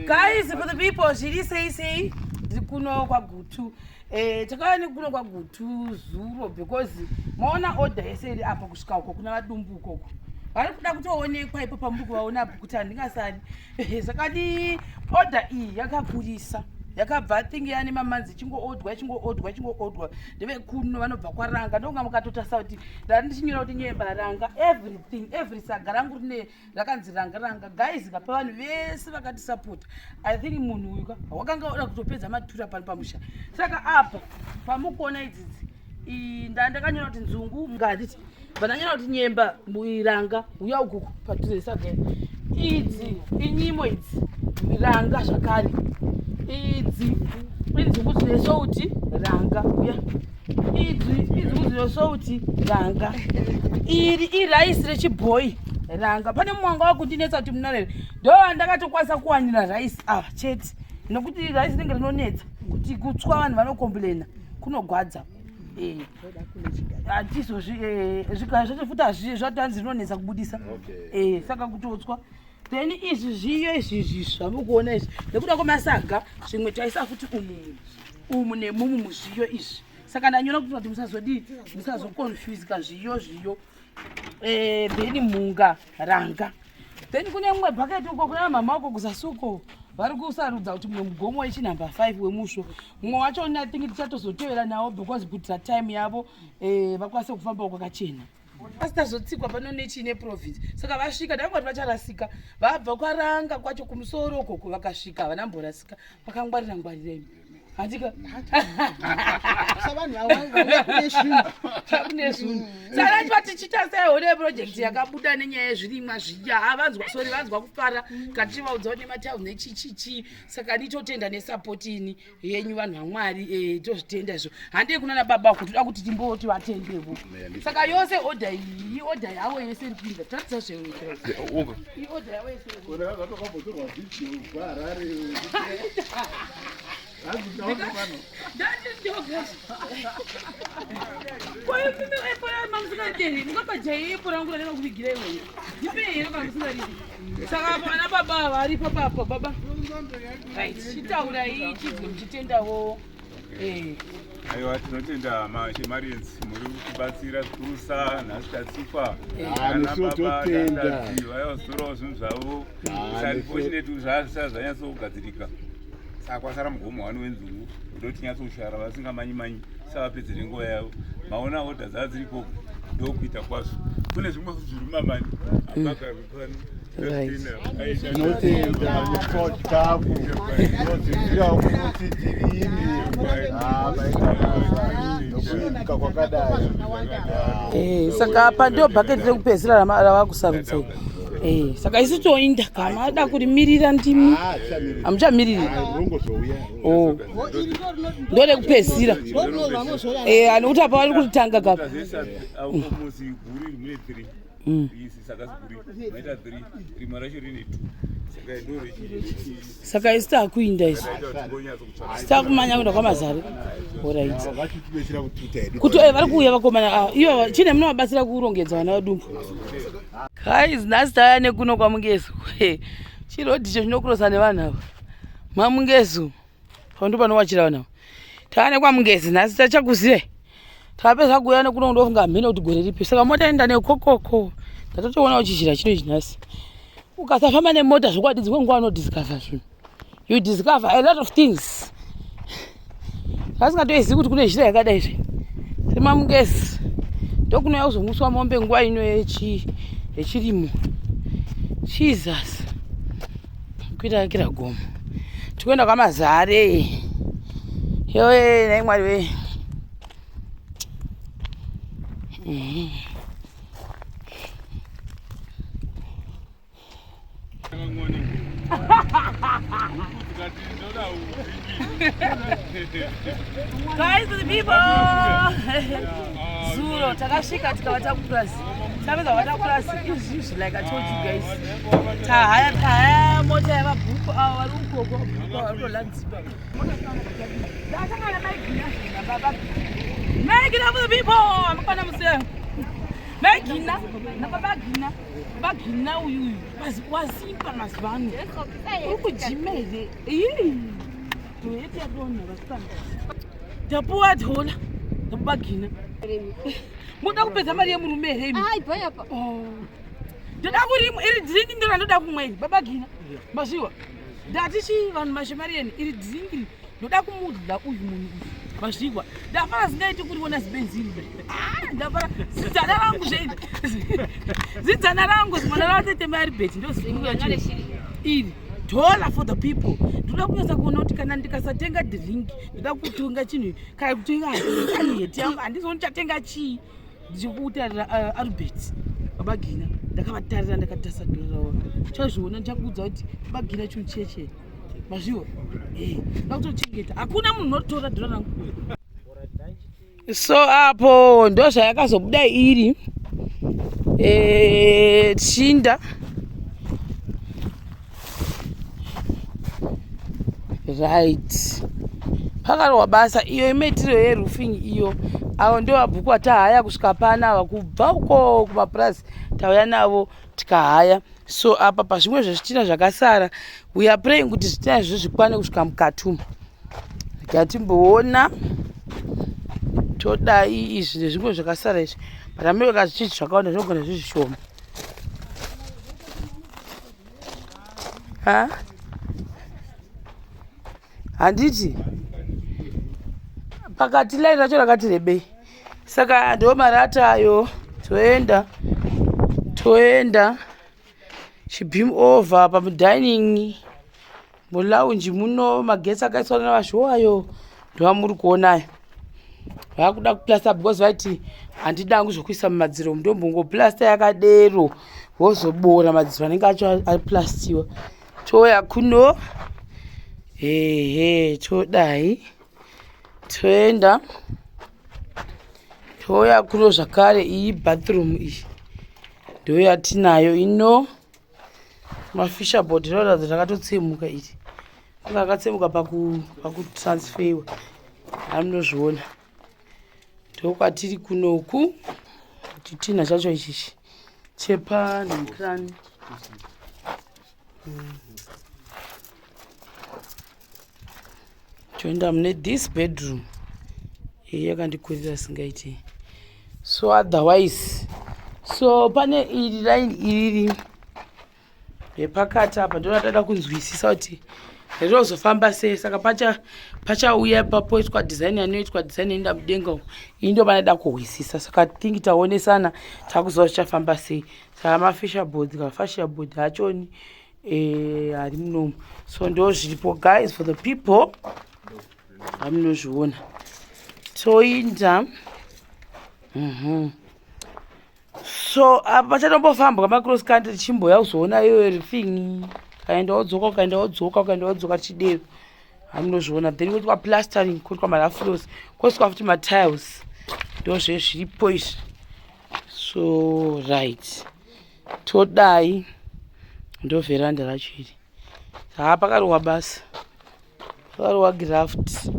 Guys, for the people, say kuno kwa gutu. Takani kuno kwa gutu zuro because maona order yeseri apa kusvika uko kuna vadumbu uko. Vari kuda kutoonekwa ipo pambuku vaona apo kuti handingasani. Sakadi order iyi yakapurisa. Yakabva thingi yani mamanzi chingoodwa ndeve kuno vanobva kwaranga ndonga mukatotasa kuti ndandichinyora kuti nyemba ranga every saga rangu rine rakanzi ranga guys ngapa vanhu vese vakati support. I think munhu uyu wakanga oda kutopedza matura pano pamusha. Saka apa pamukuona idzidzi ndakanyora kuti nzungu ngaditi vananyora kuti nyemba muiranga uya uguku pature saga idzi inyimo idzi ranga zvakare idzi nzungu dzinesouti ranga uya idzi nzungu dzinesouti ranga iri iraisi rechibhoyi ranga pane mwanga wakundinetsa kuti munarere ndo ndakatokwanisa kuwanira raisi chete nokuti raisi rinenge rinonetsa kuti kutswa vanhu vanokomburena kunogwadza hatizo zvacho futi zvatanzi rinonetsa kubudisa saka kutotswa then izvi zviyo izvi zvamukuona izvi nekuda kwemasaga zvimwe taisa futi umu nemumu muzviyo izvi saka ndanyora kuti kuti musazodii musazokonfusika zviyo then munga ranga then kune mumwe bhaketi uko kuna mama uko kuzasuko vari kusarudza kuti mumwe mugomo wechinhamba 5 wemusho mumwe wacho natingi tichatozotevera nawo because kuitira time yavo vakwanise kufamba kwakachena pasitazotsikwa pano nechine province saka vasvika ndangoti vacharasika vabva kwaranga kwacho kumusoro ukoko vakasvika vanamborasika vakangwarira ngwarirei handika kune zvinhu saka chiva tichita sehone project yakabuda nenyaya yezvirimwa zviya sori vanzwa kufara katichivaudzawo nemataundi echichichi saka nditotenda nesapotini yenyu vanhu vamwari tozvitenda izvo handei kuna nababa kuti toda kuti timboti vatendevo saka yose odha iyi odha yavo yese iri kuinda tatisa zveoda yavo yese saka vana baba varipo papo baba chitaura iyi chizwe muchitendawo aiwa tinotenda mashemarenzi muri kutibatsira zikurusa nhasi tatsikwa vaivazotorawo zvinhu zvavo unfortunately zvazvanyatsokugadzirika saka kwasara mugomo wani wenzungu ndotinyatsoshara vasingamanyimanyi savapedzere nguva yavo maona odha dzava dziriko ndokuita kwazvo kune zvimwe zviri mamani amagarwi pano tinotenda nechikafu nodzidzirawo kuti tirimi nokuitika kwakadai saka apa ndio bhaketi rekupedzisira rava kusarudza saka isi toinda kama ada kurimirira ndimi hamuchamiriri ndode kupedzisira anokuti apa vari kutitanga kapa saka isi takuinda isi sitakumanya kuenda kwamazare orit kuti vari kuuya vakomana ivo chine munovabatsira kurongedza vana vadumbu guys nhasi taya nekuno kwamungezo chirodhicho chinokurosa nevanhu ava mamungezo pando panowachira vanhu ava taya nekwamungezi nhasi tachakuzivai tapedza kuuya nekuno ndofunga mhene kuti gore ripi saka mota enda nekokoko ndatotoona uchizhira chino ichi nhasi ukasafamba nemota zvokwadi dzimwe nguva anodiscover zvinhu you discover a lot of things vasingatoizivi kuti kune zhira yakadai zve semamungezi ndokunouya kuzomuswa mombe nguva ino yechirimo jesus kuitakira gomo tikuenda kwamazare yoe nai mwari wee guys, the people zuro takasvika tikavata kuplasi tapedza vata kuplasi izvizvi like I told you guys tahaya mota yavabhuku avo vari ukoko varitolanzipa Magina for the people amafana museo Magina nababa Gina bagina uyu wasimba mazivano uri kujimele toyeti yadona vasitana tapuwa thola tapubagina muda kupedza mari yemurume here ndoda kuri iri dringi ndira ndoda kumweni babagina maziwa ndatichi vanhu mashemariyeni iri dringi ndoda kumudla uyu munhu uyu maziwa ndafara zingaiti kuri wona zibenzini ndafara zidzana rangu zveidi zidzana rangu zimwana ratete mari beti iri dollar for the people ndoda kunyasa kuona kuti kana ndikasatenga dringi ndoda kutonga chinhu kana kutenga heti yangu handizoni chatenga chii ndichikutarira albert babagina ndakavatarira ndakatasadurirawo chazviona ndichakuudza kuti babagina chinhu cheche mazviwa ndakutochengeta hakuna munhu unotora dhora rangu so apo ndo zvayakazobuda iri chinda right pakarwa basa iyo imetiro yeroofing iyo avo ndo mabhuku atahaya kusvika pana kubva uko kumapurazi tauya navo tikahaya so apa pazvimwe zvezvitina zvakasara we are praying kuti zvitina izvo zvikwane kusvika mukatumu gatimboona todai izvi nezvimwe zvakasara izvi patameka zvichiti zvakawanda zvinogona zvizvishoma handiti pakati laini racho rakati rebei saka ndo marata ayo toenda chibhim over pamudining mulaunji muno magetsi akaiswa navazhowayo ndova muri kuonayo vakuda kuplasta because vaiti handidangu zvokuisa mumadziro mudombongoplasta yakadero vozobora madziro anenge acho aplastiwa toya kuno todai toenda toya kuno zvakare iyi bathroom iyi ndoyatinayo ino mafishabod rinoratidza rakatotsemuka iri anga akatsemuka pakutransfeiwa amunozviona ndokwatiri kunoku chitina chacho ichichi chepa nekrani toenda mune this bedroom iyi yakandikurira singaiti so otherwise so pane iri line iriri repakati apa ndonatoda kunzwisisa kuti rinozofamba sei saka pachauya papoitwa design yanoitwa design inoenda mudenga iyi ndo panoda kuhwisisa saka tingi taonesana takuziva zvichafamba sei saka mafishabod kafashabod achoni hari munomo so ndo zviripo guys for the people hamunozviona toinda so apa pachatombofamba kwamacross country tichimboya kuzoona iyo rifing ukaenda wodzoka chidero hamunozviona then kuitwa plastering kuitwa maraflos koiswa futi matiles ndo zvezviripo izvi so right todai ndo vheranda racho iri haa pakarohwa basa pakarohwa graft